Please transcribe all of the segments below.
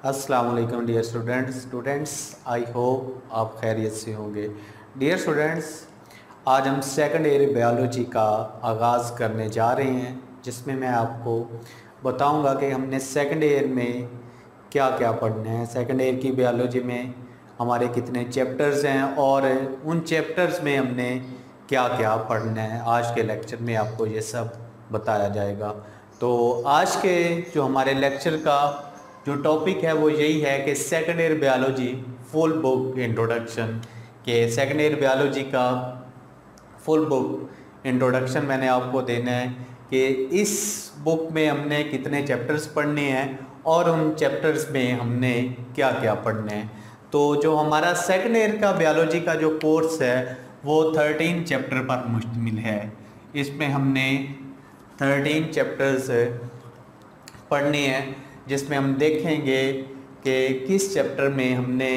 अस्सलाम वालेकुम dear students I hope आप खैरियत से होंगे। डियर स्टूडेंट्स, आज हम सेकंड ईयर बायोलॉजी का आगाज़ करने जा रहे हैं, जिसमें मैं आपको बताऊंगा कि हमने सेकंड ईयर में क्या क्या पढ़ना है। सेकंड ईयर की बायोलॉजी में हमारे कितने चैप्टर्स हैं और उन चैप्टर्स में हमने क्या क्या पढ़ना है। आज के लेक्चर में आपको ये सब बताया जाएगा। तो आज के जो हमारे लेक्चर का जो टॉपिक है वो यही है कि second year biology full book introduction. के सेकंड ईयर बायोलॉजी का फुल बुक इंट्रोडक्शन मैंने आपको देना है कि इस बुक में हमने कितने चैप्टर्स पढ़ने हैं और उन चैप्टर्स में हमने क्या क्या पढ़ने हैं। तो जो हमारा सेकंड ईयर का बायोलॉजी का जो कोर्स है वो 13 चैप्टर पर मुश्तमिल है। इसमें हमने 13 चैप्टर्स पढ़ने हैं, जिसमें हम देखेंगे कि किस चैप्टर में हमने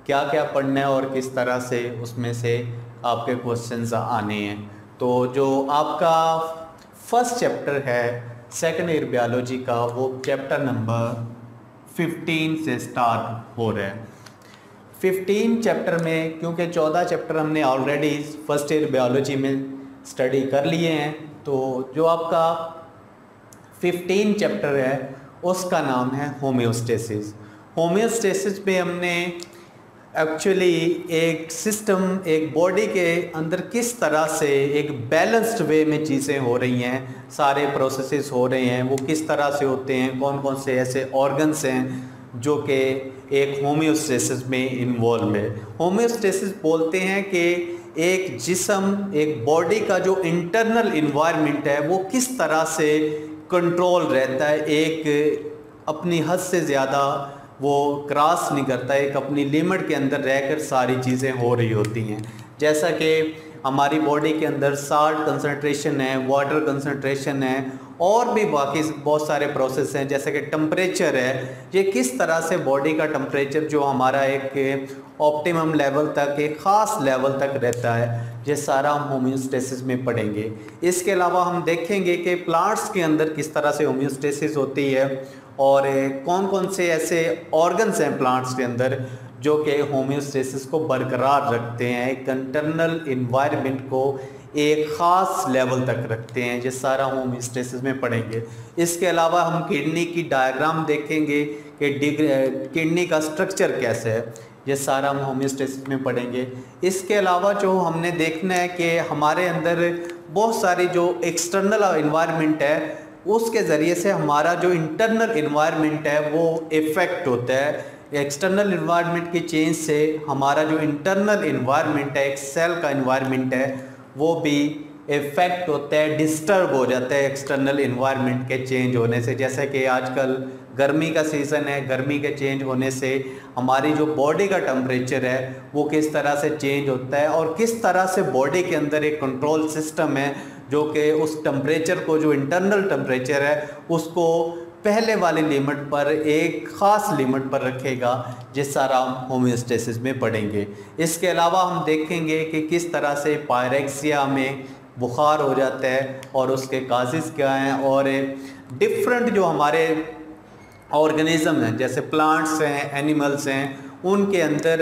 क्या क्या पढ़ना है और किस तरह से उसमें से आपके क्वेश्चंस आने हैं। तो जो आपका फर्स्ट चैप्टर है सेकंड ईयर बायोलॉजी का, वो चैप्टर नंबर 15 से स्टार्ट हो रहा है। 15 चैप्टर में, क्योंकि 14 चैप्टर हमने ऑलरेडी फर्स्ट ईयर बायोलॉजी में स्टडी कर लिए हैं, तो जो आपका 15 चैप्टर है उसका नाम है होम्योस्टेसिस। होम्योस्टेसिस में हमने एक्चुअली एक सिस्टम, एक बॉडी के अंदर किस तरह से एक बैलेंस्ड वे में चीज़ें हो रही हैं, सारे प्रोसेसेस हो रहे हैं, वो किस तरह से होते हैं, कौन कौन से ऐसे ऑर्गन्स हैं जो कि एक होम्योस्टेसिस में इन्वॉल्व है। होम्योस्टेसिस बोलते हैं कि एक जिस्म, एक बॉडी का जो इंटरनल इन्वायरमेंट है वो किस तरह से कंट्रोल रहता है, एक अपनी हद से ज़्यादा वो क्रॉस नहीं करता, एक अपनी लिमिट के अंदर रहकर सारी चीज़ें हो रही होती हैं। जैसा कि हमारी बॉडी के अंदर साल्ट कंसंट्रेशन है, वाटर कंसंट्रेशन है और भी बाकी बहुत सारे प्रोसेस हैं, जैसे कि टेम्परेचर है। ये किस तरह से बॉडी का टेम्परेचर जो हमारा एक ऑप्टिमम लेवल तक, एक ख़ास लेवल तक रहता है, ये सारा हम होम्योस्टेसिस में पढ़ेंगे। इसके अलावा हम देखेंगे कि प्लांट्स के अंदर किस तरह से होम्योस्टेसिस होती है और कौन कौन से ऐसे ऑर्गन्स हैं प्लांट्स के अंदर जो कि होम्योस्टेसिस को बरकरार रखते हैं, एक इंटरनल इन्वायरमेंट को एक ख़ास लेवल तक रखते हैं। ये सारा होम्योस्टेसिस में पढ़ेंगे। इसके अलावा हम किडनी की डायग्राम देखेंगे कि किडनी का स्ट्रक्चर कैसे है, ये सारा हम होम्योस्टेसिस में पढ़ेंगे। इसके अलावा जो हमने देखना है कि हमारे अंदर बहुत सारी जो एक्सटर्नल इन्वायरमेंट है उसके ज़रिए से हमारा जो इंटरनल इन्वायरमेंट है वो इफ़ेक्ट होता है। एक्सटर्नल इन्वायरमेंट की चेंज से हमारा जो इंटरनल इन्वायरमेंट है, एक सेल का इन्वायरमेंट है, वो भी इफ़ेक्ट होता है, डिस्टर्ब हो जाता है एक्सटर्नल इन्वायरमेंट के चेंज होने से। जैसे कि आजकल गर्मी का सीज़न है, गर्मी के चेंज होने से हमारी जो बॉडी का टेम्परेचर है वो किस तरह से चेंज होता है और किस तरह से बॉडी के अंदर एक कंट्रोल सिस्टम है जो कि उस टेम्परेचर को, जो इंटरनल टेम्परेचर है, उसको पहले वाली लिमिट पर, एक ख़ास लिमिट पर रखेगा। जिस सारा हम होम्योस्टेसिस में पढ़ेंगे। इसके अलावा हम देखेंगे कि किस तरह से पायरेक्सिया में बुखार हो जाता है और उसके काजेज़ क्या हैं, और डिफरेंट जो हमारे ऑर्गेनिज्म हैं जैसे प्लांट्स हैं, एनिमल्स हैं, उनके अंदर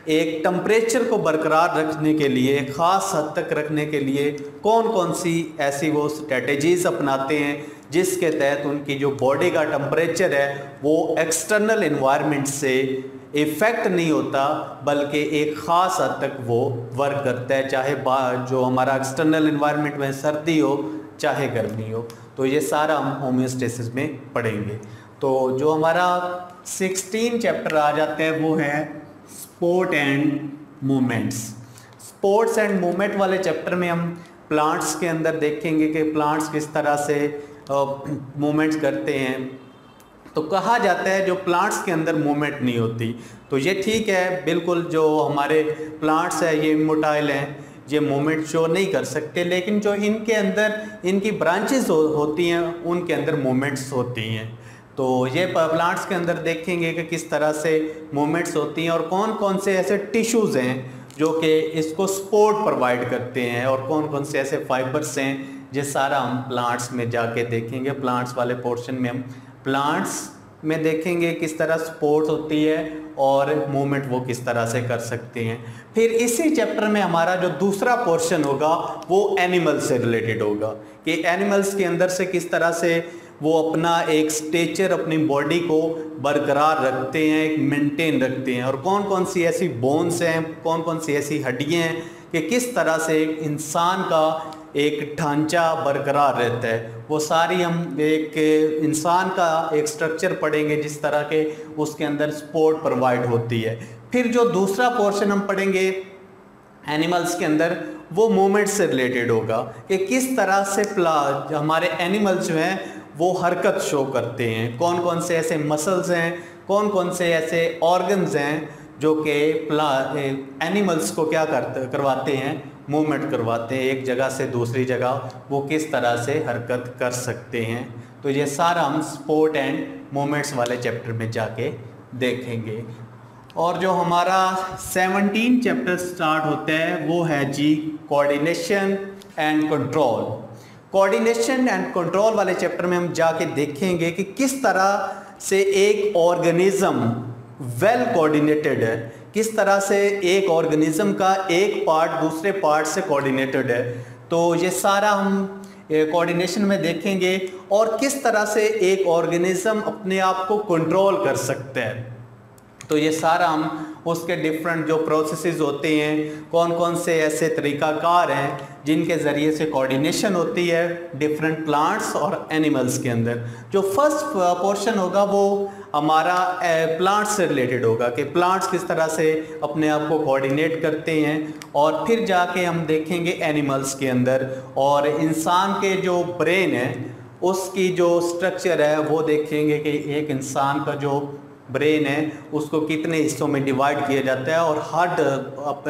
एक टेम्परेचर को बरकरार रखने के लिए, ख़ास हद तक रखने के लिए कौन कौन सी ऐसी वो स्ट्रेटजीज़ अपनाते हैं जिसके तहत उनकी जो बॉडी का टेम्परेचर है वो एक्सटर्नल इन्वायरमेंट से इफ़ेक्ट नहीं होता, बल्कि एक ख़ास हद तक वो वर्क करता है, चाहे जो हमारा एक्सटर्नल इन्वायरमेंट में सर्दी हो चाहे गर्मी हो। तो ये सारा हम होम्योस्टेसिस में पढ़ेंगे। तो जो हमारा 16 चैप्टर आ जाते हैं वो है sport and movements. Sports and movement वाले चैप्टर में हम प्लांट्स के अंदर देखेंगे कि प्लांट्स किस तरह से मूवमेंट्स करते हैं। तो कहा जाता है जो प्लांट्स के अंदर मूवमेंट नहीं होती, तो ये ठीक है, बिल्कुल जो हमारे प्लांट्स है ये इमोटाइल हैं, ये मूवमेंट शो नहीं कर सकते, लेकिन जो इनके अंदर इनकी ब्रांचेस होती हैं उनके अंदर मूवमेंट्स होती हैं। तो ये प्लांट्स के अंदर देखेंगे कि किस तरह से मूवमेंट्स होती हैं और कौन कौन से ऐसे टिश्यूज़ हैं जो कि इसको सपोर्ट प्रोवाइड करते हैं और कौन कौन से ऐसे फाइबर्स हैं। ये सारा हम प्लांट्स में जाके देखेंगे। प्लांट्स वाले पोर्शन में हम प्लांट्स में देखेंगे किस तरह स्पोर्ट होती है और मूवमेंट वो किस तरह से कर सकते हैं। फिर इसी चैप्टर में हमारा जो दूसरा पोर्शन होगा वो एनिमल से रिलेटेड होगा कि एनिमल्स के अंदर से किस तरह से वो अपना एक स्टेचर, अपनी बॉडी को बरकरार रखते हैं, एक मेंटेन रखते हैं, और कौन कौन सी ऐसी बोन्स हैं, कौन कौन सी ऐसी हड्डियाँ हैं कि किस तरह से एक इंसान का एक ढांचा बरकरार रहता है। वो सारी हम एक इंसान का एक स्ट्रक्चर पढ़ेंगे जिस तरह के उसके अंदर सपोर्ट प्रोवाइड होती है। फिर जो दूसरा पोर्शन हम पढ़ेंगे एनिमल्स के अंदर वो मूवमेंट से रिलेटेड होगा कि किस तरह से हमारे एनिमल्स जो हैं वो हरकत शो करते हैं, कौन कौन से ऐसे मसल्स हैं, कौन कौन से ऐसे ऑर्गन्स हैं जो कि एनिमल्स को क्या करवाते हैं, मूवमेंट करवाते हैं, एक जगह से दूसरी जगह वो किस तरह से हरकत कर सकते हैं। तो ये सारा हम स्पोर्ट एंड मूवमेंट्स वाले चैप्टर में जाके देखेंगे। और जो हमारा 17 चैप्टर स्टार्ट होता है वो है जी coordination and control. Coordination and control वाले चैप्टर में हम जाके देखेंगे कि किस तरह से एक ऑर्गेनिज्म वेल कोऑर्डिनेटेड है, किस तरह से एक ऑर्गेनिज्म का एक पार्ट दूसरे पार्ट से कोऑर्डिनेटेड है। तो ये सारा हम कोऑर्डिनेशन में देखेंगे और किस तरह से एक ऑर्गेनिज्म अपने आप को कंट्रोल कर सकता है। तो ये सारा हम उसके डिफरेंट जो प्रोसेसेस होते हैं, कौन कौन से ऐसे तरीक़ाकार हैं जिनके ज़रिए से कोऑर्डिनेशन होती है डिफरेंट प्लांट्स और एनिमल्स के अंदर। जो फर्स्ट पोर्शन होगा वो हमारा प्लांट्स से रिलेटेड होगा कि प्लांट्स किस तरह से अपने आप को कोऑर्डिनेट करते हैं, और फिर जाके हम देखेंगे एनिमल्स के अंदर और इंसान के जो ब्रेन है उसकी जो स्ट्रक्चर है वो देखेंगे कि एक इंसान का जो ब्रेन है उसको कितने हिस्सों में डिवाइड किया जाता है और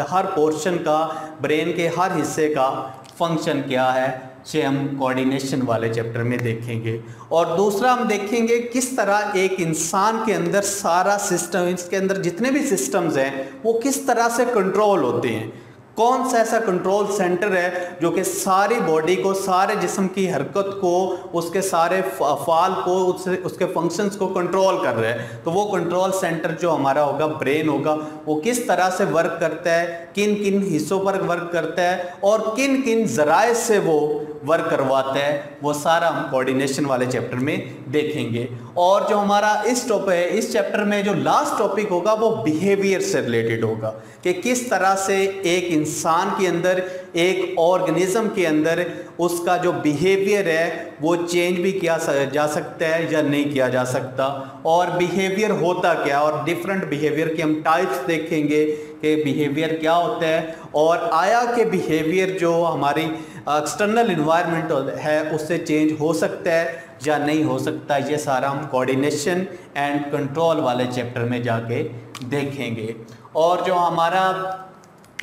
हर पोर्शन का ब्रेन के हर हिस्से का फंक्शन क्या है, से हम कोऑर्डिनेशन वाले चैप्टर में देखेंगे। और दूसरा हम देखेंगे किस तरह एक इंसान के अंदर सारा सिस्टम, इसके अंदर जितने भी सिस्टम्स हैं वो किस तरह से कंट्रोल होते हैं, कौन सा ऐसा कंट्रोल सेंटर है जो कि सारी बॉडी को, सारे जिस्म की हरकत को, उसके सारे अफ़आल को, उसके फंक्शंस को कंट्रोल कर रहा है। तो वो कंट्रोल सेंटर जो हमारा होगा, ब्रेन होगा, वो किस तरह से वर्क करता है, किन किन हिस्सों पर वर्क करता है और किन किन ज़राए से वो वर्क करवाता है, वो सारा हम कोऑर्डिनेशन वाले चैप्टर में देखेंगे। और जो हमारा इस चैप्टर में जो लास्ट टॉपिक होगा वो बिहेवियर से रिलेटेड होगा कि किस तरह से एक इंसान के अंदर, एक ऑर्गेनिज्म के अंदर उसका जो बिहेवियर है वो चेंज भी किया जा सकता है या नहीं किया जा सकता, और बिहेवियर होता क्या, और डिफरेंट बिहेवियर के हम टाइप्स देखेंगे कि बिहेवियर क्या होता है, और आया के बिहेवियर जो हमारी एक्सटर्नल इन्वायरमेंट है उससे चेंज हो सकता है या नहीं हो सकता। ये सारा हम कोऑर्डिनेशन एंड कंट्रोल वाले चैप्टर में जाके देखेंगे। और जो हमारा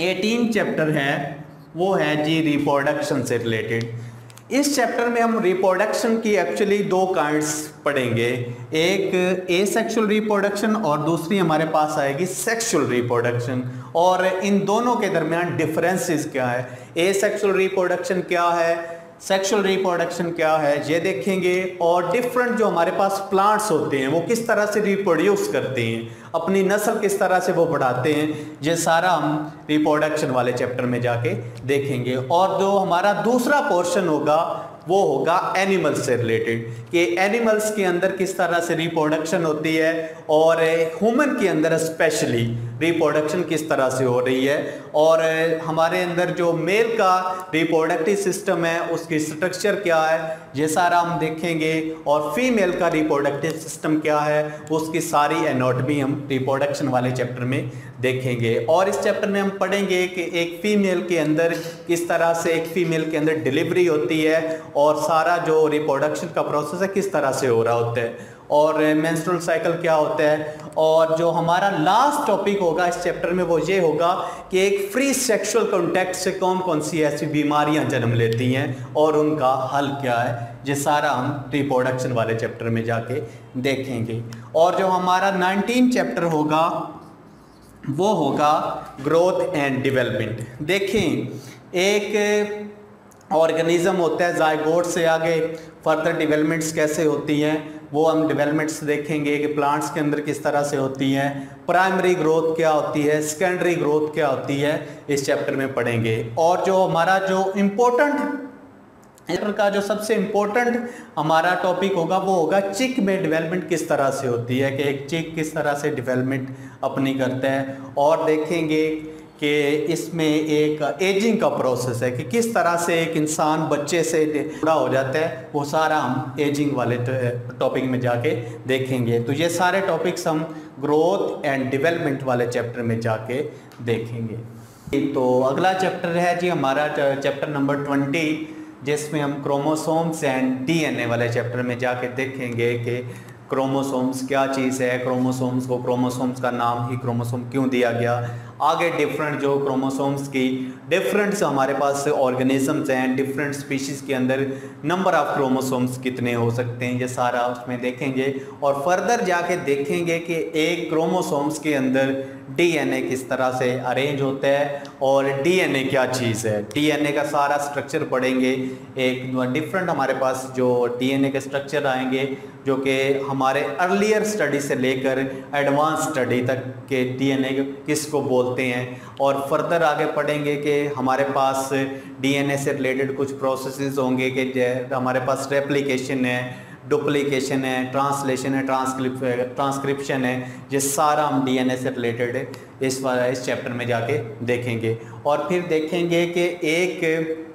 18 चैप्टर है वो है जी रिप्रोडक्शन से रिलेटेड। इस चैप्टर में हम रिप्रोडक्शन की एक्चुअली दो काइंड्स पढ़ेंगे, एक एसेक्सुअल रिप्रोडक्शन और दूसरी हमारे पास आएगी सेक्सुअल रिप्रोडक्शन। और इन दोनों के दरमियान डिफरेंसेस क्या है, एसेक्सुअल रिप्रोडक्शन क्या है, सेक्सुअल रिप्रोडक्शन क्या है, ये देखेंगे। और डिफरेंट जो हमारे पास प्लांट्स होते हैं वो किस तरह से रिप्रोड्यूस करते हैं, अपनी नस्ल किस तरह से वो बढ़ाते हैं, ये सारा हम रिप्रोडक्शन वाले चैप्टर में जाके देखेंगे। और जो हमारा दूसरा पोर्शन होगा वो होगा एनिमल्स से रिलेटेड कि एनिमल्स के अंदर किस तरह से रिप्रोडक्शन होती है और ह्यूमन के अंदर स्पेशली रिप्रोडक्शन किस तरह से हो रही है, और हमारे अंदर जो मेल का रिप्रोडक्टिव सिस्टम है उसकी स्ट्रक्चर क्या है, ये सारा हम देखेंगे। और फीमेल का रिप्रोडक्टिव सिस्टम क्या है, उसकी सारी एनाटॉमी हम रिप्रोडक्शन वाले चैप्टर में देखेंगे। और इस चैप्टर में हम पढ़ेंगे कि एक फीमेल के अंदर किस तरह से एक फीमेल के अंदर डिलीवरी होती है और सारा जो रिप्रोडक्शन का प्रोसेस है किस तरह से हो रहा होता है, और मेंस्ट्रुअल साइकिल क्या होता है। और जो हमारा लास्ट टॉपिक होगा इस चैप्टर में वो ये होगा कि एक फ्री सेक्सुअल कॉन्टैक्ट से कौन कौन सी ऐसी बीमारियां जन्म लेती हैं और उनका हल क्या है, ये सारा हम रिप्रोडक्शन वाले चैप्टर में जाके देखेंगे। और जो हमारा 19 चैप्टर होगा वो होगा ग्रोथ एंड डेवलपमेंट। देखें, एक ऑर्गेनिज्म होता है, जायगोट से आगे फर्दर डेवलपमेंट्स कैसे होती हैं वो हम डेवलपमेंट्स देखेंगे कि प्लांट्स के अंदर किस तरह से होती हैं, प्राइमरी ग्रोथ क्या होती है, सेकेंडरी ग्रोथ क्या होती है, इस चैप्टर में पढ़ेंगे। और जो हमारा जो इम्पोर्टेंट चैप्टर का जो सबसे इम्पोर्टेंट हमारा टॉपिक होगा वो होगा चिक में डेवलपमेंट किस तरह से होती है, कि एक चिक किस तरह से डेवलपमेंट अपनी करता है। और देखेंगे कि इसमें एक एजिंग का प्रोसेस है कि किस तरह से एक इंसान बच्चे से बड़ा हो जाता है, वो सारा हम एजिंग वाले टॉपिक में जाके देखेंगे। तो ये सारे टॉपिक्स हम ग्रोथ एंड डेवलपमेंट वाले चैप्टर में जाके देखेंगे। तो अगला चैप्टर है जी हमारा चैप्टर नंबर 20, जिसमें हम क्रोमोसोम्स एंड डीएनए वाले चैप्टर में जाके देखेंगे कि क्रोमोसोम्स क्या चीज़ है, क्रोमोसोम्स को क्रोमोसोम्स का नाम ही क्रोमोसोम क्यों दिया गया, आगे डिफरेंट जो क्रोमोसोम्स की डिफरेंट हमारे पास ऑर्गेनिजम्स हैं, डिफरेंट स्पीशीज़ के अंदर नंबर ऑफ क्रोमोसोम्स कितने हो सकते हैं, ये सारा उसमें देखेंगे। और फर्दर जाके देखेंगे कि एक क्रोमोसोम्स के अंदर डीएनए किस तरह से अरेंज होता है और डीएनए क्या चीज़ है, डीएनए का सारा स्ट्रक्चर पढ़ेंगे। एक डिफरेंट हमारे पास जो डीएनए के स्ट्रक्चर आएंगे जो कि हमारे अर्लियर स्टडी से लेकर एडवांस स्टडी तक के डीएनए किसको बोलते हैं। और फर्दर आगे पढ़ेंगे कि हमारे पास डीएनए से रिलेटेड कुछ प्रोसेसेस होंगे कि हमारे पास रेप्लिकेशन है, डुप्लीकेशन है, ट्रांसलेशन है, ट्रांसक्रिप्शन है, ये सारा हम डीएनए से रिलेटेड इस चैप्टर में जाके देखेंगे। और फिर देखेंगे कि एक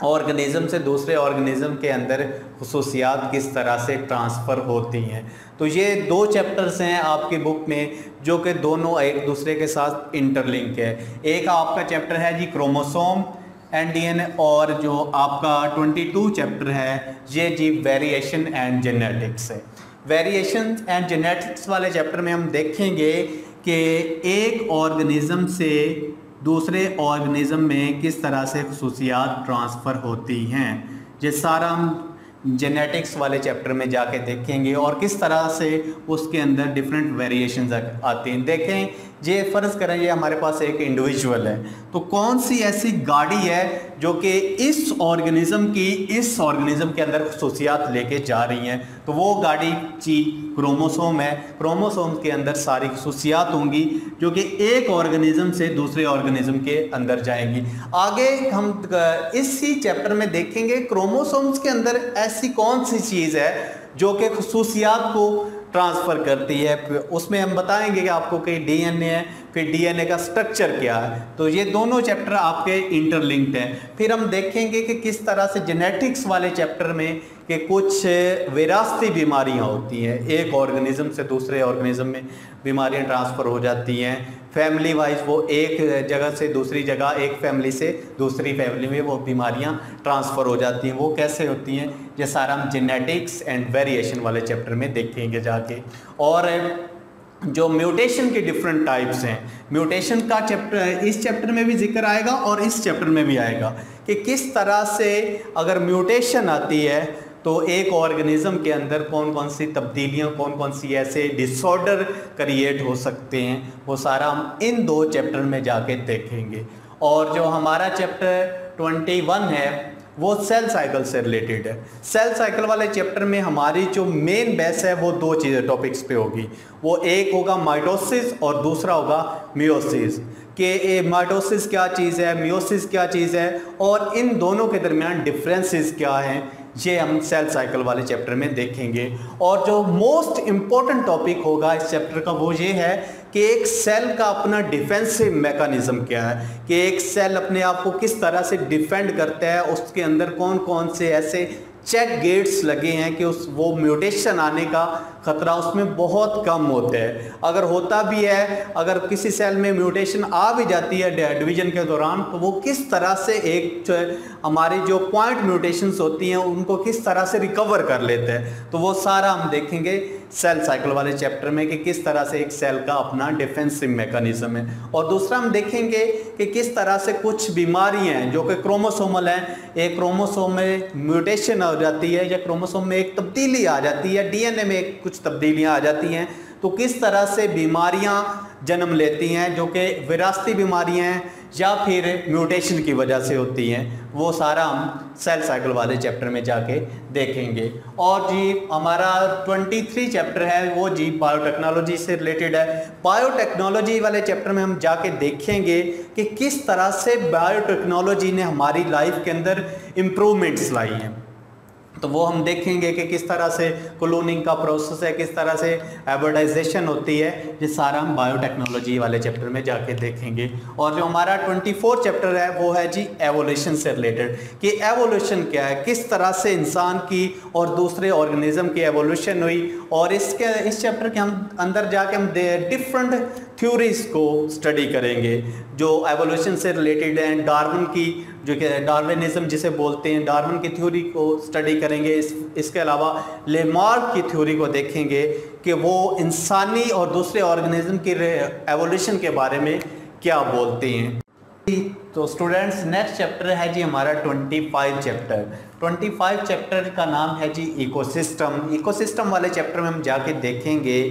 ऑर्गेनिज्म से दूसरे ऑर्गेनिज्म के अंदर खुसूसियात किस तरह से ट्रांसफ़र होती हैं। तो ये दो चैप्टर्स हैं आपकी बुक में जो कि दोनों एक दूसरे के साथ इंटरलिंक है। एक आपका चैप्टर है जी क्रोमोसोम एंड डीएनए, और जो आपका 22 चैप्टर है ये जी वेरिएशन एंड जेनेटिक्स है। वेरिएशन एंड जेनेटिक्स वाले चैप्टर में हम देखेंगे कि एक ऑर्गेनिज्म से दूसरे ऑर्गेनिज्म में किस तरह से खुसूसियात ट्रांसफ़र होती हैं, ये सारा हम जेनेटिक्स वाले चैप्टर में जाके देखेंगे और किस तरह से उसके अंदर डिफरेंट वेरिएशंस आती हैं। देखें ये फ़र्ज़ करें ये हमारे पास एक इंडिविजुअल है, तो कौन सी ऐसी गाड़ी है जो कि इस ऑर्गेनिज्म के अंदर खुसूसियात लेके जा रही हैं, तो वो गाड़ी जी क्रोमोसोम है। क्रोमोसोम के अंदर सारी खुसूसियात होंगी जो कि एक ऑर्गेनिज्म से दूसरे ऑर्गेनिज्म के अंदर जाएंगी। आगे हम इसी चैप्टर में देखेंगे क्रोमोसोम्स के अंदर ऐसी कौन सी चीज़ है जो कि खुसूसियात को ट्रांसफ़र करती है। उसमें हम बताएंगे कि आपको कि डीएनए है, फिर डीएनए का स्ट्रक्चर क्या है। तो ये दोनों चैप्टर आपके इंटरलिंक्ड हैं। फिर हम देखेंगे कि किस तरह से जेनेटिक्स वाले चैप्टर में कि कुछ विरासती बीमारियां होती हैं, एक ऑर्गेनिज्म से दूसरे ऑर्गेनिज्म में बीमारियां ट्रांसफ़र हो जाती हैं। फैमिली वाइज वो एक जगह से दूसरी जगह, एक फैमिली से दूसरी फैमिली में वो बीमारियां ट्रांसफ़र हो जाती हैं, वो कैसे होती हैं, ये सारा हम जेनेटिक्स एंड वेरिएशन वाले चैप्टर में देखेंगे जाके। और जो म्यूटेशन के डिफरेंट टाइप्स हैं, म्यूटेशन का चैप्टर इस चैप्टर में भी जिक्र आएगा और इस चैप्टर में भी आएगा कि किस तरह से अगर म्यूटेशन आती है तो एक ऑर्गेनिज्म के अंदर कौन कौन सी तब्दीलियां, कौन कौन सी ऐसे डिसऑर्डर क्रिएट हो सकते हैं, वो सारा हम इन दो चैप्टर में जाके देखेंगे। और जो हमारा चैप्टर 21 है वो सेल साइकिल से रिलेटेड है। सेल साइकिल वाले चैप्टर में हमारी जो मेन बेस है वो दो चीज़ें टॉपिक्स पे होगी। वो एक होगा माइटोसिस और दूसरा होगा मियोसिस, कि माइटोसिस क्या चीज़ है, मियोसिस क्या चीज़ है और इन दोनों के दरमियान डिफरेंसेस क्या हैं, ये हम सेल साइकिल वाले चैप्टर में देखेंगे। और जो मोस्ट इम्पॉर्टेंट टॉपिक होगा इस चैप्टर का वो ये है कि एक सेल का अपना डिफेंसिव मैकेनिज्म क्या है, कि एक सेल अपने आप को किस तरह से डिफेंड करता है, उसके अंदर कौन कौन से ऐसे चेक गेट्स लगे हैं कि वो म्यूटेशन आने का खतरा उसमें बहुत कम होता है। अगर होता भी है, अगर किसी सेल में म्यूटेशन आ भी जाती है डिवीजन के दौरान, तो वो किस तरह से एक हमारी जो पॉइंट म्यूटेशंस होती हैं उनको किस तरह से रिकवर कर लेते हैं। तो वो सारा हम देखेंगे सेल साइकिल वाले चैप्टर में कि किस तरह से एक सेल का अपना डिफेंसिव मैकेनिज्म है। और दूसरा हम देखेंगे कि किस तरह से कुछ बीमारियां हैं जो कि क्रोमोसोमल हैं, एक क्रोमोसोम में म्यूटेशन हो जाती है या क्रोमोसोम में एक तब्दीली आ जाती है, डीएनए में कुछ तब्दीलियां आ जाती हैं, तो किस तरह से बीमारियां जन्म लेती हैं, जो कि विरासती बीमारियां हैं या फिर म्यूटेशन की वजह से होती हैं, वो सारा हम सेल साइकिल वाले चैप्टर में जाके देखेंगे। और जी हमारा 23 चैप्टर है वो जी बायोटेक्नोलॉजी से रिलेटेड है। बायोटेक्नोलॉजी वाले चैप्टर में हम जाके देखेंगे कि किस तरह से बायोटेक्नोलॉजी ने हमारी लाइफ के अंदर इम्प्रूवमेंट्स लाई हैं। तो वो हम देखेंगे कि किस तरह से क्लोनिंग का प्रोसेस है, किस तरह से हाइब्रिडाइजेशन होती है, ये सारा हम बायोटेक्नोलॉजी वाले चैप्टर में जाके देखेंगे। और जो हमारा 24 चैप्टर है वो है जी एवोल्यूशन से रिलेटेड, कि एवोल्यूशन क्या है, किस तरह से इंसान की और दूसरे ऑर्गेनिज्म की एवोल्यूशन हुई। और इस चैप्टर के हम अंदर जाके हम डिफरेंट थ्योरीज को स्टडी करेंगे जो एवोल्यूशन से रिलेटेड हैं। डार्विन की जो कि डार्विनिज्म जिसे बोलते हैं, डार्विन की थ्योरी को स्टडी करेंगे। इसके अलावा लेमार्क की थ्योरी को देखेंगे कि वो इंसानी और दूसरे ऑर्गेनिज्म की एवोल्यूशन के बारे में क्या बोलते हैं। तो स्टूडेंट्स नेक्स्ट चैप्टर है जी हमारा 25 चैप्टर। 25 चैप्टर का नाम है जी इकोसिस्टम। इकोसिस्टम वाले चैप्टर में हम जाके देखेंगे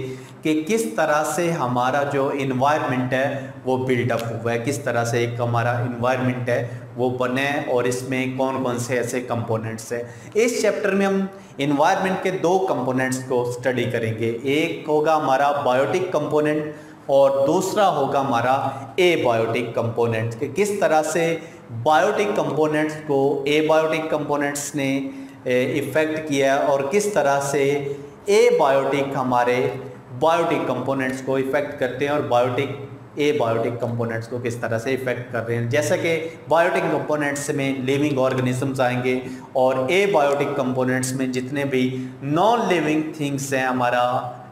कि किस तरह से हमारा जो इन्वायरमेंट है वो बिल्डअप हुआ है, किस तरह से एक हमारा इन्वायरमेंट है वो बने और इसमें कौन कौन से ऐसे कंपोनेंट्स हैं। इस चैप्टर में हम इन्वायरमेंट के 2 कंपोनेंट्स को स्टडी करेंगे। एक होगा हमारा बायोटिक कंपोनेंट और दूसरा होगा हमारा एबायोटिक कंपोनेंट, कि किस तरह से बायोटिक कंपोनेंट्स को एबायोटिक कंपोनेंट्स ने इफ़ेक्ट किया और किस तरह से एबायोटिक हमारे बायोटिक कंपोनेंट्स को इफ़ेक्ट करते हैं और एबायोटिक कंपोनेंट्स को किस तरह से इफ़ेक्ट कर रहे हैं। जैसे कि बायोटिक कंपोनेंट्स में लिविंग ऑर्गेनिजम्स आएंगे और एबायोटिक कंपोनेंट्स में जितने भी नॉन लिविंग थिंग्स हैं, हमारा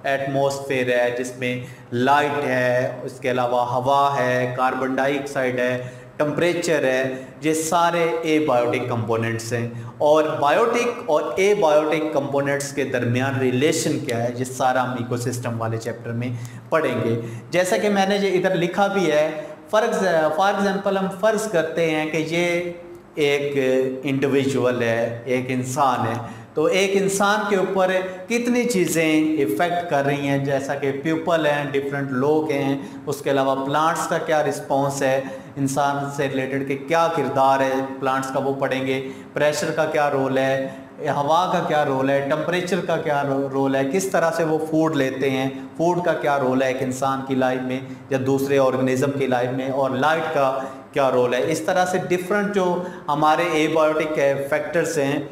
एटमॉस्फेयर है जिसमें लाइट है, उसके अलावा हवा है, कार्बन डाइऑक्साइड है, टेम्परेचर है, ये सारे एबायोटिक कंपोनेंट्स हैं। और बायोटिक और एबायोटिक कंपोनेंट्स के दरमियान रिलेशन क्या है, ये सारा हम इकोसिस्टम वाले चैप्टर में पढ़ेंगे। जैसा कि मैंने ये इधर लिखा भी है, फॉर एग्जांपल हम फ़र्ज़ करते हैं कि ये एक इंडिविजुअल है, एक इंसान है, तो एक इंसान के ऊपर कितनी चीज़ें इफ़ेक्ट कर रही हैं, जैसा कि पीपल हैं, डिफरेंट लोग हैं, उसके अलावा प्लांट्स का क्या रिस्पॉन्स है, इंसान से रिलेटेड के क्या किरदार है प्लांट्स का वो पढ़ेंगे, प्रेशर का क्या रोल है, हवा का क्या रोल है, टेम्परेचर का क्या रोल है, किस तरह से वो फूड लेते हैं, फूड का क्या रोल है एक इंसान की लाइफ में या दूसरे ऑर्गेनिज्म की लाइफ में, और लाइट का क्या रोल है। इस तरह से डिफरेंट जो हमारे एबायोटिक फैक्टर्स हैं,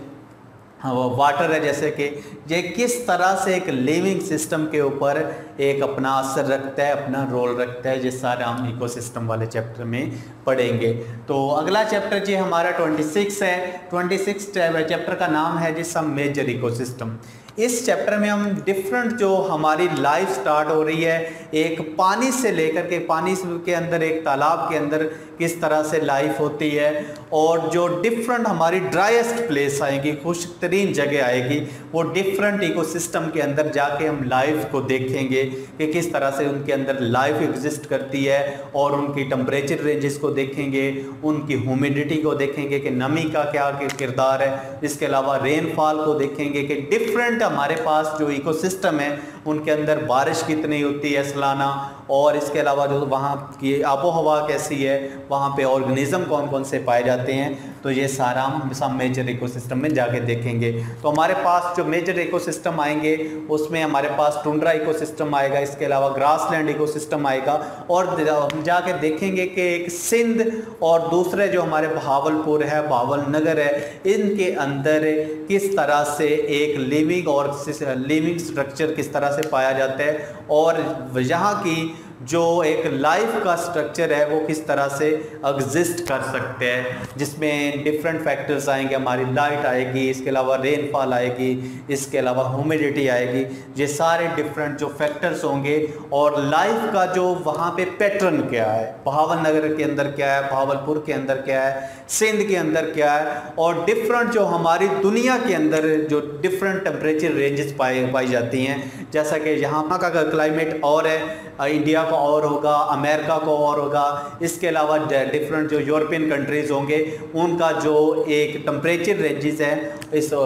वाटर है, जैसे कि ये किस तरह से एक लिविंग सिस्टम के ऊपर एक अपना असर रखता है, अपना रोल रखता है, ये सारा हम इकोसिस्टम वाले चैप्टर में पढ़ेंगे। तो अगला चैप्टर जी हमारा 26 है। 26 चैप्टर का नाम है जी सम मेजर इकोसिस्टम। इस चैप्टर में हम डिफरेंट जो हमारी लाइफ स्टार्ट हो रही है, एक पानी से लेकर के, पानी के अंदर एक तालाब के अंदर किस तरह से लाइफ होती है, और जो डिफरेंट हमारी ड्राइएस्ट प्लेस आएगी, खुश्क तरीन जगह आएगी, वो डिफरेंट इकोसिस्टम के अंदर जाके हम लाइफ को देखेंगे कि किस तरह से उनके अंदर लाइफ एग्जिस्ट करती है, और उनकी टेम्परेचर रेंजेस को देखेंगे, उनकी ह्यूमिडिटी को देखेंगे कि नमी का क्या किरदार है, इसके अलावा रेनफॉल को देखेंगे कि डिफरेंट हमारे पास जो इकोसिस्टम है उनके अंदर बारिश कितनी होती है सालाना, और इसके अलावा जो वहाँ की आबो हवा कैसी है, वहाँ पे ऑर्गेनिज्म कौन कौन से पाए जाते हैं, तो ये सारा हम सब मेजर इकोसिस्टम में जाके देखेंगे। तो हमारे पास जो मेजर इकोसिस्टम आएंगे उसमें हमारे पास टुंड्रा इकोसिस्टम आएगा, इसके अलावा ग्रासलैंड इकोसिस्टम आएगा, और हम जाके देखेंगे कि एक सिंध और दूसरे जो हमारे बहावलपुर है, बहावल नगर है, इनके अंदर किस तरह से एक लिविंग और लिविंग स्ट्रक्चर किस तरह से पाया जाता है, और यहाँ की जो एक लाइफ का स्ट्रक्चर है वो किस तरह से एग्जिस्ट कर सकते हैं, जिसमें डिफरेंट फैक्टर्स आएंगे, हमारी लाइट आएगी, इसके अलावा रेनफॉल आएगी, इसके अलावा ह्यूमिडिटी आएगी, ये सारे डिफरेंट जो फैक्टर्स होंगे, और लाइफ का जो वहाँ पे पैटर्न क्या है, बहावल नगर के अंदर क्या है, बहावलपुर के अंदर क्या है, सिंध के अंदर क्या है, और डिफरेंट जो हमारी दुनिया के अंदर जो डिफरेंट टेम्परेचर रेंजेस पाई जाती हैं। जैसा कि यहाँ का क्लाइमेट और है, इंडिया का और होगा, अमेरिका का और होगा, इसके अलावा डिफरेंट जो यूरोपियन कंट्रीज़ होंगे उनका जो एक टेम्परेचर रेंजेस है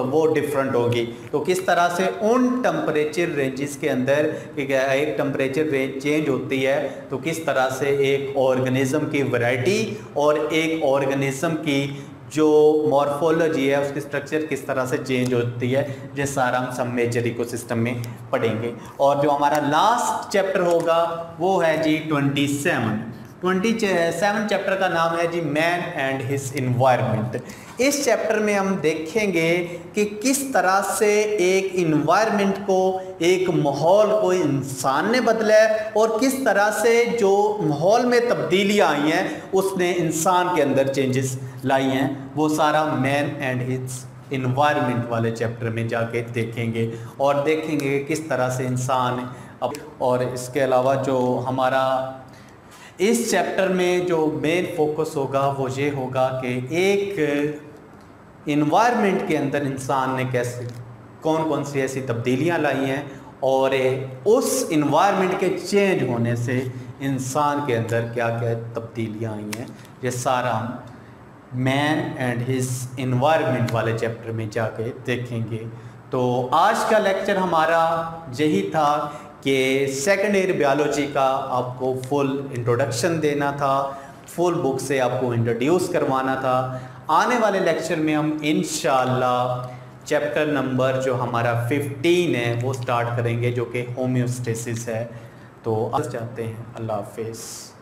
वो डिफरेंट होगी। तो किस तरह से उन टेम्परेचर रेंजेस के अंदर एक टेम्परेचर रेंज चेंज होती है, तो किस तरह से एक ऑर्गेनिज्म की वैरायटी और एक ऑर्गेनिज्म की जो मॉर्फोलॉजी है उसकी स्ट्रक्चर किस तरह से चेंज होती है, ये सारा हम सब मेजर इकोसिस्टम में पढ़ेंगे। और जो हमारा लास्ट चैप्टर होगा वो है जी 27 चैप्टर का नाम है जी मैन एंड हिज इन्वायरमेंट। इस चैप्टर में हम देखेंगे कि किस तरह से एक इन्वायरमेंट को, एक माहौल को इंसान ने बदला है और किस तरह से जो माहौल में तब्दीलियां आई हैं उसने इंसान के अंदर चेंजेस लाई हैं। वो सारा मैन एंड हिज इन्वायरमेंट वाले चैप्टर में जाके देखेंगे और देखेंगे किस तरह से इंसान और इसके अलावा जो हमारा इस चैप्टर में जो मेन फोकस होगा वो ये होगा कि एक इन्वायरमेंट के अंदर इंसान ने कैसे कौन कौन सी ऐसी तब्दीलियां लाई हैं और उस इन्वायरमेंट के चेंज होने से इंसान के अंदर क्या क्या तब्दीलियां आई हैं। ये सारा हम मैन एंड हिज इन्वायरमेंट वाले चैप्टर में जाके देखेंगे। तो आज का लेक्चर हमारा यही था कि सेकेंड ईयर बायोलॉजी का आपको फुल इंट्रोडक्शन देना था, फुल बुक से आपको इंट्रोड्यूस करवाना था। आने वाले लेक्चर में हम इंशाअल्लाह चैप्टर नंबर जो हमारा 15 है वो स्टार्ट करेंगे, जो कि होम्योस्टेसिस है। तो आज चाहते हैं। अल्लाह हाफिज़।